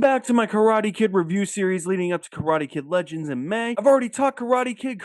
back to my Karate Kid review series leading up to Karate Kid Legends in May. I've already talked Karate Kid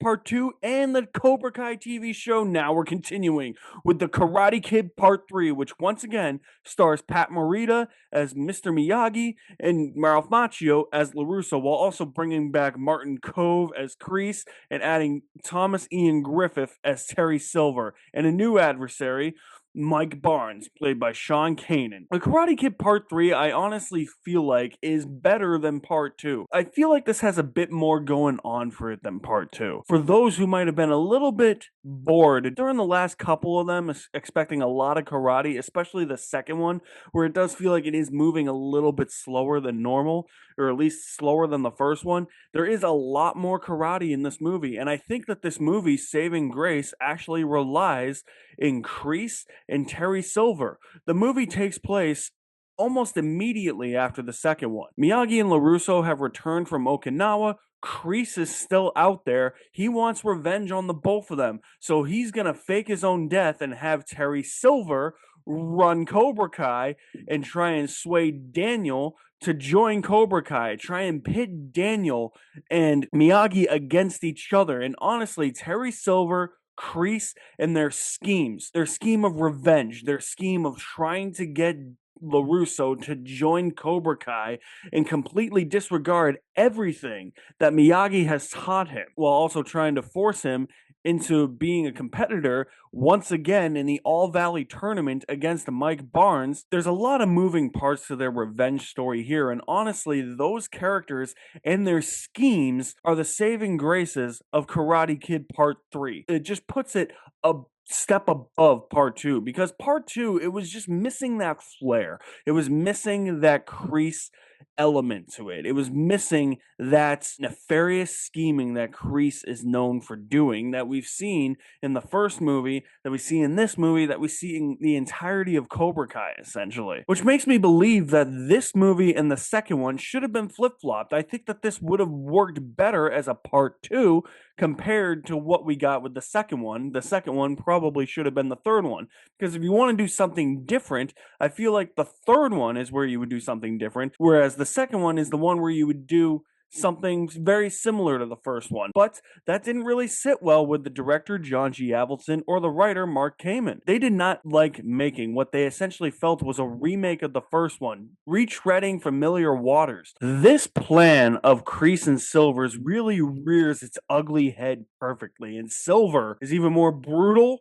Part 2, and the Cobra Kai TV show. Now we're continuing with the Karate Kid Part 3, which once again stars Pat Morita as Mr. Miyagi and Ralph Macchio as LaRusso, while also bringing back Martin Kove as Kreese and adding Thomas Ian Griffith as Terry Silver, and a new adversary, Mike Barnes, played by Sean Kanan. The Karate Kid Part 3, I honestly feel like, is better than Part 2. I feel like this has a bit more going on for it than Part 2. For those who might have been a little bit bored during the last couple of them, expecting a lot of karate, especially the second one, where it does feel like it is moving a little bit slower than normal, or at least slower than the first one, there is a lot more karate in this movie, and I think that this movie's saving grace actually relies in Kreese and Terry Silver. The movie takes place almost immediately after the second one. Miyagi and LaRusso have returned from Okinawa. Kreese is still out there. He wants revenge on the both of them, so he's gonna fake his own death and have Terry Silver run Cobra Kai and try and sway Daniel to join Cobra Kai, try and pit Daniel and Miyagi against each other. And honestly, Terry Silver, Kreese, and their schemes, their scheme of revenge, their scheme of trying to get LaRusso to join Cobra Kai and completely disregard everything that Miyagi has taught him, while also trying to force him into being a competitor once again in the All Valley tournament against Mike Barnes. There's a lot of moving parts to their revenge story here, and honestly, those characters and their schemes are the saving graces of Karate Kid Part 3. It just puts it a step above Part 2, because Part 2, it was just missing that flair. It was missing that Kreese element to it. It was missing that nefarious scheming that Kreese is known for doing, that we've seen in the first movie, that we see in this movie, that we see in the entirety of Cobra Kai, essentially. Which makes me believe that this movie and the second one should have been flip-flopped. I think that this would have worked better as a Part 2 compared to what we got with the second one. The second one probably should have been the third one, because if you want to do something different, I feel like the third one is where you would do something different, whereas the second one is the one where you would do something very similar to the first one. But that didn't really sit well with the director John G. Avildsen or the writer Mark Kamen. They did not like making what they essentially felt was a remake of the first one, retreading familiar waters. This plan of Kreese and Silver's really rears its ugly head perfectly, and Silver is even more brutal,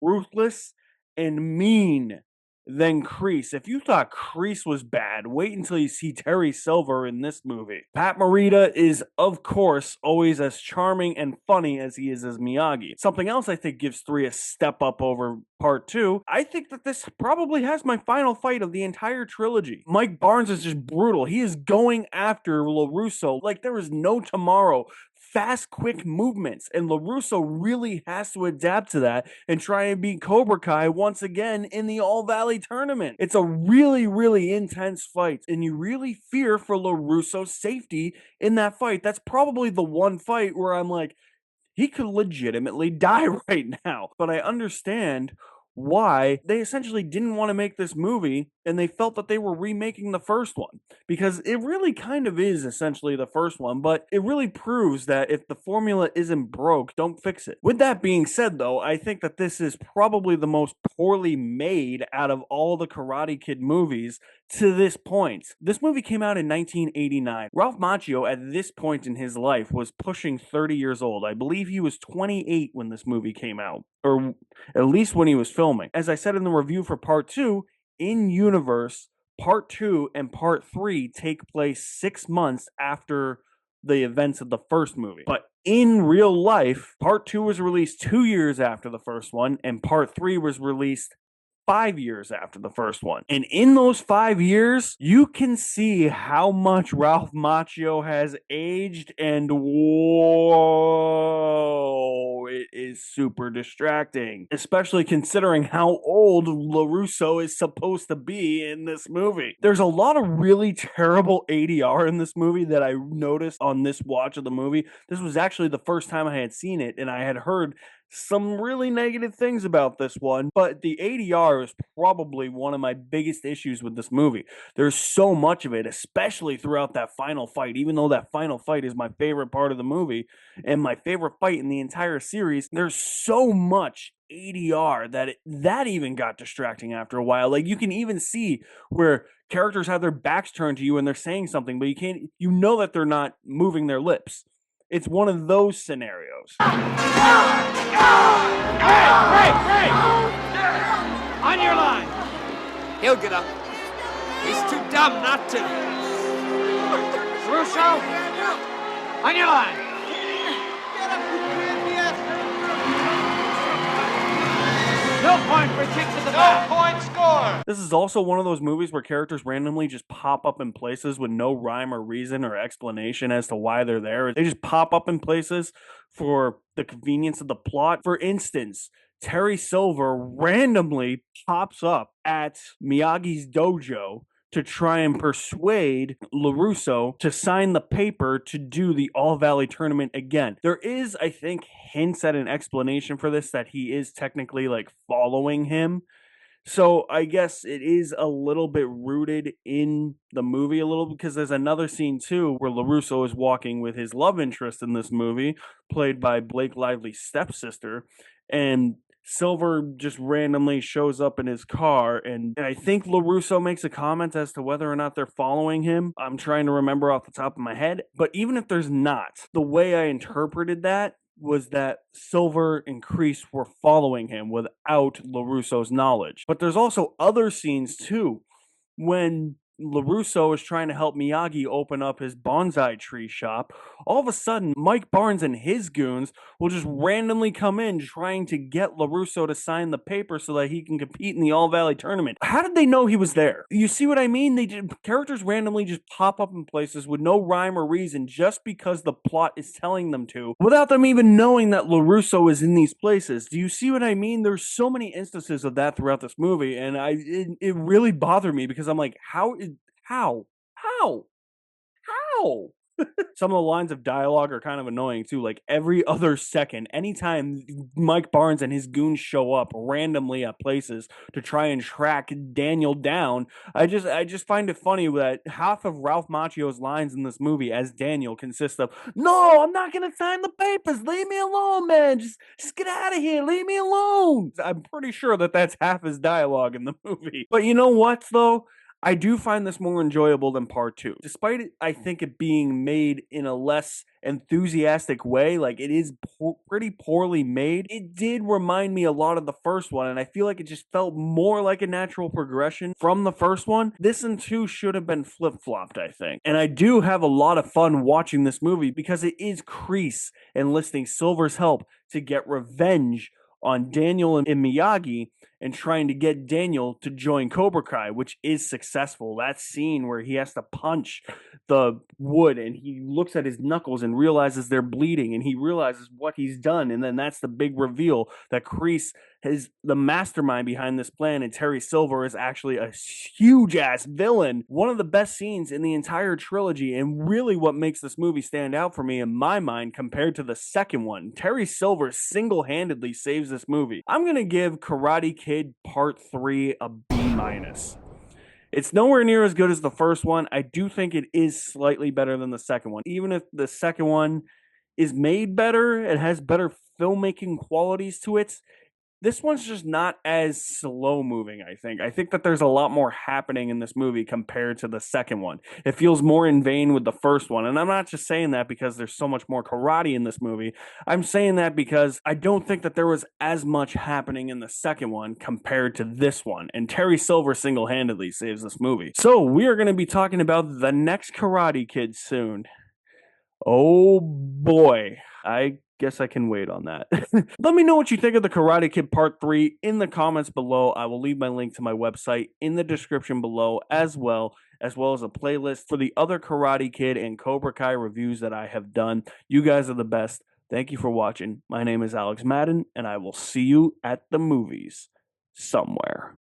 ruthless, and mean than Kreese. If you thought Kreese was bad, wait until you see Terry Silver in this movie. Pat Morita is, of course, always as charming and funny as he is as Miyagi. Something else I think gives 3 a step up over Part 2, I think that this probably has my final fight of the entire trilogy. Mike Barnes is just brutal. He is going after LaRusso like there is no tomorrow. Fast, quick movements, and LaRusso really has to adapt to that and try and beat Cobra Kai once again in the All Valley tournament. It's a really, really intense fight, and you really fear for LaRusso's safety in that fight. That's probably the one fight where I'm like, he could legitimately die right now. But I understand why they essentially didn't want to make this movie, and they felt that they were remaking the first one, because it really kind of is essentially the first one, but it really proves that if the formula isn't broke, don't fix it. With that being said, though, I think that this is probably the most poorly made out of all the Karate Kid movies to this point. This movie came out in 1989. Ralph Macchio, at this point in his life, was pushing 30 years old. I believe he was 28 when this movie came out, or at least when he was filming. As I said in the review for Part 2, in universe, Part 2 and Part 3 take place 6 months after the events of the first movie. But in real life, Part 2 was released 2 years after the first one, and Part 3 was released 5 years after the first one. And in those 5 years, you can see how much Ralph Macchio has aged, and whoa, it is super distracting. Especially considering how old LaRusso is supposed to be in this movie. There's a lot of really terrible ADR in this movie that I noticed on this watch of the movie. This was actually the first time I had seen it, and I had heard some really negative things about this one, but the ADR is probably one of my biggest issues with this movie. There's so much of it, especially throughout that final fight. Even though that final fight is my favorite part of the movie and my favorite fight in the entire series, there's so much ADR that even got distracting after a while. Like, you can even see where characters have their backs turned to you and they're saying something, but you know that they're not moving their lips. It's one of those scenarios. Hey! On your line! He'll get up. He's too dumb not to. Russo! On your line! No point for kick to the back. No point score. This is also one of those movies where characters randomly just pop up in places with no rhyme or reason or explanation as to why they're there. They just pop up in places for the convenience of the plot. For instance, Terry Silver randomly pops up at Miyagi's dojo to try and persuade LaRusso to sign the paper to do the All Valley tournament again. There is, I think, hints at an explanation for this, that he is technically like following him. So I guess it is a little bit rooted in the movie a little, because there's another scene too where LaRusso is walking with his love interest in this movie, played by Blake Lively's stepsister, and Silver just randomly shows up in his car, and I think LaRusso makes a comment as to whether or not they're following him. I'm trying to remember off the top of my head, but even if there's not, the way I interpreted that was that Silver and Kreese were following him without LaRusso's knowledge. But there's also other scenes too, when LaRusso is trying to help Miyagi open up his bonsai tree shop. All of a sudden, Mike Barnes and his goons will just randomly come in trying to get LaRusso to sign the paper so that he can compete in the All Valley tournament. How did they know he was there? You see what I mean? Characters randomly just pop up in places with no rhyme or reason just because the plot is telling them to, without them even knowing that LaRusso is in these places. Do you see what I mean? There's so many instances of that throughout this movie, and it really bothered me because I'm like, how? Some of the lines of dialogue are kind of annoying too. Like, every other second, anytime Mike Barnes and his goons show up randomly at places to try and track Daniel down, I just find it funny that half of Ralph Macchio's lines in this movie as Daniel consist of, "No, I'm not gonna sign the papers. Leave me alone, man. Just get out of here. Leave me alone." I'm pretty sure that that's half his dialogue in the movie. But you know what, though? I do find this more enjoyable than part two. Despite it, I think it being made in a less enthusiastic way, like it is pretty poorly made, it did remind me a lot of the first one, and I feel like it just felt more like a natural progression from the first one. This and two should have been flip-flopped, I think. And I do have a lot of fun watching this movie because it is Kreese enlisting Silver's help to get revenge on Daniel and Miyagi, and trying to get Daniel to join Cobra Kai, which is successful. That scene where he has to punch the wood and he looks at his knuckles and realizes they're bleeding, and he realizes what he's done, and then that's the big reveal that Kreese is the mastermind behind this plan, and Terry Silver is actually a huge ass villain. One of the best scenes in the entire trilogy, and really what makes this movie stand out for me in my mind compared to the second one. Terry Silver single-handedly saves this movie. I'm gonna give Karate Kid Part 3 a B-. It's nowhere near as good as the first one. I do think it is slightly better than the second one. Even if the second one is made better, it has better filmmaking qualities to it, this one's just not as slow moving, I think. I think that there's a lot more happening in this movie compared to the second one. It feels more in vein with the first one. And I'm not just saying that because there's so much more karate in this movie. I'm saying that because I don't think that there was as much happening in the second one compared to this one. And Terry Silver single-handedly saves this movie. So we are going to be talking about the next Karate Kid soon. Oh boy. I guess I can wait on that. Let me know what you think of the Karate Kid Part 3 in the comments below. I will leave my link to my website in the description below, as well as a playlist for the other Karate Kid and Cobra Kai reviews that I have done. You guys are the best. Thank you for watching. My name is Alex Madden, and I will see you at the movies somewhere.